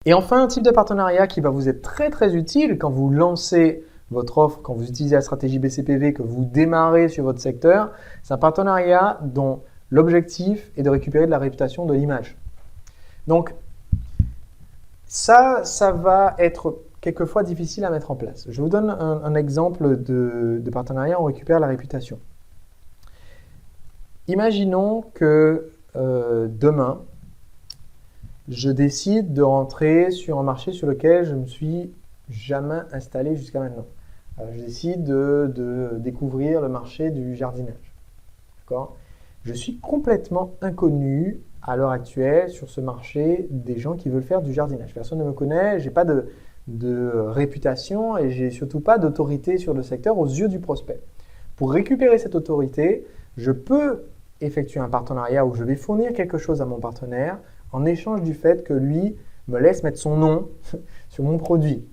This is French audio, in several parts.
Et enfin, un type de partenariat qui va vous être très utile quand vous lancez votre offre, quand vous utilisez la stratégie BCPV, que vous démarrez sur votre secteur, c'est un partenariat dont l'objectif est de récupérer de la réputation de l'image. Donc, ça va être quelquefois difficile à mettre en place. Je vous donne un exemple de partenariat où on récupère la réputation. Imaginons que demain, je décide de rentrer sur un marché sur lequel je ne me suis jamais installé jusqu'à maintenant. Je décide de découvrir le marché du jardinage. D'accord ? Je suis complètement inconnu à l'heure actuelle sur ce marché des gens qui veulent faire du jardinage. Personne ne me connaît, je n'ai pas de réputation et je n'ai surtout pas d'autorité sur le secteur aux yeux du prospect. Pour récupérer cette autorité, je peux effectuer un partenariat où je vais fournir quelque chose à mon partenaire en échange du fait que lui me laisse mettre son nom sur mon produit.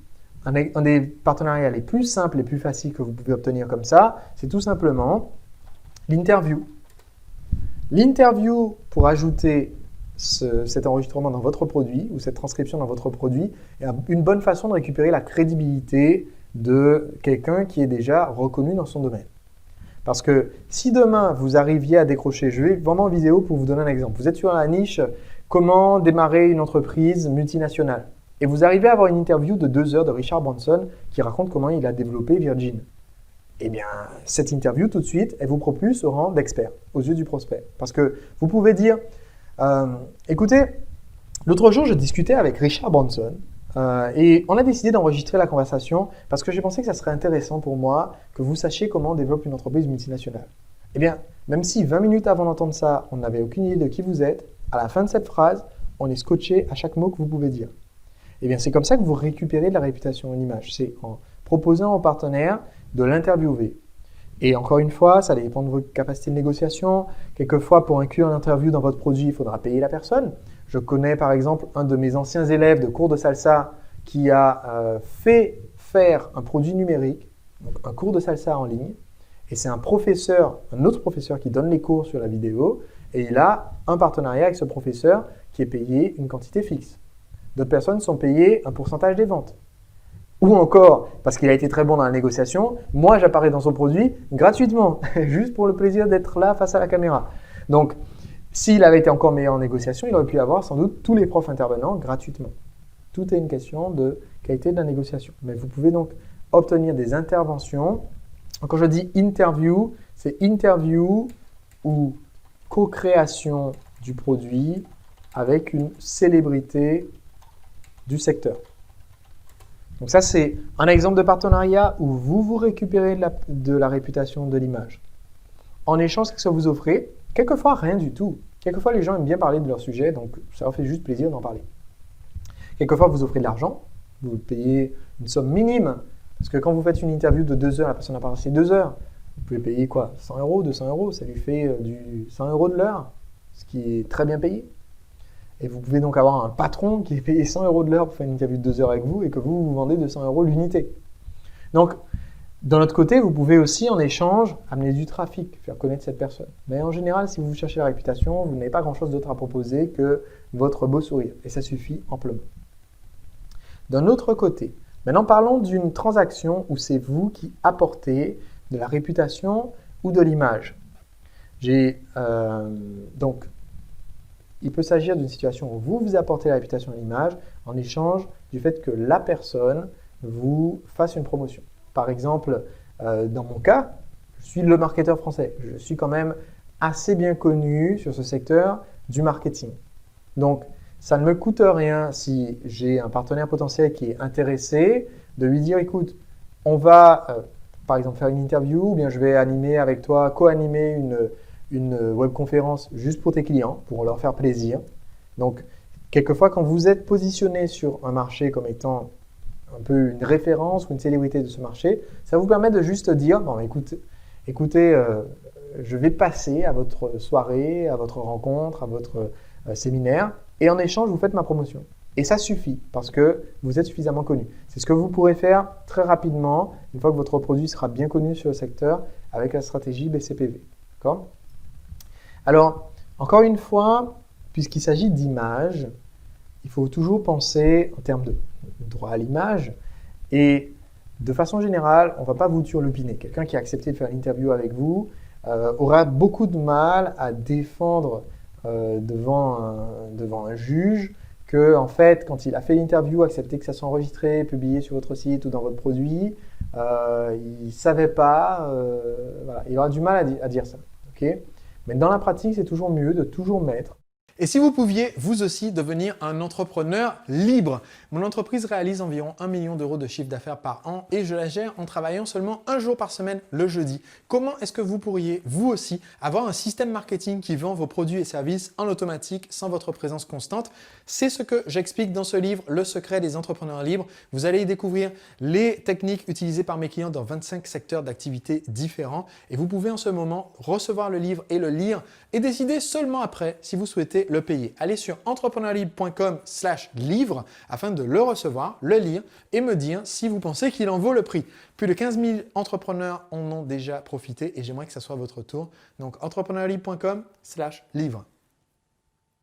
Un des partenariats les plus simples et plus faciles que vous pouvez obtenir comme ça, c'est tout simplement l'interview. L'interview pour ajouter cet enregistrement dans votre produit ou cette transcription dans votre produit est une bonne façon de récupérer la crédibilité de quelqu'un qui est déjà reconnu dans son domaine. Parce que si demain vous arriviez à décrocher, je vais vraiment en vidéo pour vous donner un exemple. Vous êtes sur la niche comment démarrer une entreprise multinationale et vous arrivez à avoir une interview de 2 heures de Richard Branson qui raconte comment il a développé Virgin. Eh bien, cette interview, tout de suite, elle vous propulse au rang d'expert aux yeux du prospect. Parce que vous pouvez dire, écoutez, l'autre jour, je discutais avec Richard Branson et on a décidé d'enregistrer la conversation parce que j'ai pensé que ça serait intéressant pour moi que vous sachiez comment on développe une entreprise multinationale. Eh bien, même si 20 minutes avant d'entendre ça, on n'avait aucune idée de qui vous êtes, à la fin de cette phrase, on est scotché à chaque mot que vous pouvez dire. Eh bien, c'est comme ça que vous récupérez de la réputation en image. C'est en proposant au partenaire de l'interviewer. Et encore une fois, ça dépend de votre capacité de négociation. Quelquefois, pour inclure l'interview dans votre produit, il faudra payer la personne. Je connais par exemple un de mes anciens élèves de cours de salsa qui a fait faire un produit numérique, donc un cours de salsa en ligne. Et c'est un autre professeur qui donne les cours sur la vidéo. Et il a un partenariat avec ce professeur qui est payé une quantité fixe. D'autres personnes sont payées un pourcentage des ventes. Ou encore, parce qu'il a été très bon dans la négociation, moi j'apparais dans son produit gratuitement, juste pour le plaisir d'être là face à la caméra. Donc, s'il avait été encore meilleur en négociation, il aurait pu avoir sans doute tous les profs intervenants gratuitement. Tout est une question de qualité de la négociation. Mais vous pouvez donc obtenir des interventions. Quand je dis interview, c'est interview ou co-création du produit avec une célébrité du secteur. Donc ça, c'est un exemple de partenariat où vous récupérez de la réputation de l'image. En échange, qu'est-ce que vous offrez? Quelquefois, rien du tout. Quelquefois, les gens aiment bien parler de leur sujet, donc ça leur fait juste plaisir d'en parler. Quelquefois, vous offrez de l'argent, vous payez une somme minime, parce que quand vous faites une interview de 2 heures, la personne a passé 2 heures, vous pouvez payer quoi? 100 €, 200 €, ça lui fait du 100 € de l'heure, ce qui est très bien payé. Et vous pouvez donc avoir un patron qui est payé 100 € de l'heure pour faire une interview de 2 heures avec vous et que vous vendez 200 € l'unité. Donc, d'un autre côté, vous pouvez aussi en échange amener du trafic, faire connaître cette personne. Mais en général, si vous cherchez la réputation, vous n'avez pas grand-chose d'autre à proposer que votre beau sourire. Et ça suffit amplement. D'un autre côté, maintenant parlons d'une transaction où c'est vous qui apportez de la réputation ou de l'image. Donc, il peut s'agir d'une situation où vous apportez la réputation et l'image en échange du fait que la personne vous fasse une promotion. Par exemple, dans mon cas, je suis le marketeur français. Je suis quand même assez bien connu sur ce secteur du marketing. Donc, ça ne me coûte rien si j'ai un partenaire potentiel qui est intéressé de lui dire, écoute, on va par exemple faire une interview ou bien je vais animer avec toi, co-animer une webconférence juste pour tes clients, pour leur faire plaisir. Donc, quelquefois, quand vous êtes positionné sur un marché comme étant un peu une référence ou une célébrité de ce marché, ça vous permet de juste dire, bon, écoutez, je vais passer à votre soirée, à votre rencontre, à votre séminaire, et en échange, vous faites ma promotion. Et ça suffit parce que vous êtes suffisamment connu. C'est ce que vous pourrez faire très rapidement une fois que votre produit sera bien connu sur le secteur avec la stratégie BCPV. D'accord ? Alors, encore une fois, puisqu'il s'agit d'images, il faut toujours penser en termes de droit à l'image et de façon générale, on ne va pas vous turlupiner. Quelqu'un qui a accepté de faire l'interview avec vous aura beaucoup de mal à défendre devant un juge que, en fait, quand il a fait l'interview, accepté que ça soit enregistré, publié sur votre site ou dans votre produit, il ne savait pas, voilà. Il aura du mal à dire ça. Okay. Mais dans la pratique, c'est toujours mieux de toujours mettre. Et si vous pouviez, vous aussi, devenir un entrepreneur libre? Mon entreprise réalise environ 1 million d'euros de chiffre d'affaires par an et je la gère en travaillant seulement un jour par semaine, le jeudi. Comment est-ce que vous pourriez, vous aussi, avoir un système marketing qui vend vos produits et services en automatique sans votre présence constante? C'est ce que j'explique dans ce livre, Le secret des entrepreneurs libres. Vous allez y découvrir les techniques utilisées par mes clients dans 25 secteurs d'activité différents et vous pouvez en ce moment recevoir le livre et le lire et décider seulement après si vous souhaitez le payer. Allez sur entrepreneurlibre.com/livre afin de le recevoir, le lire et me dire si vous pensez qu'il en vaut le prix. Plus de 15 000 entrepreneurs en ont déjà profité et j'aimerais que ça soit votre tour. Donc entrepreneurlibre.com/livre.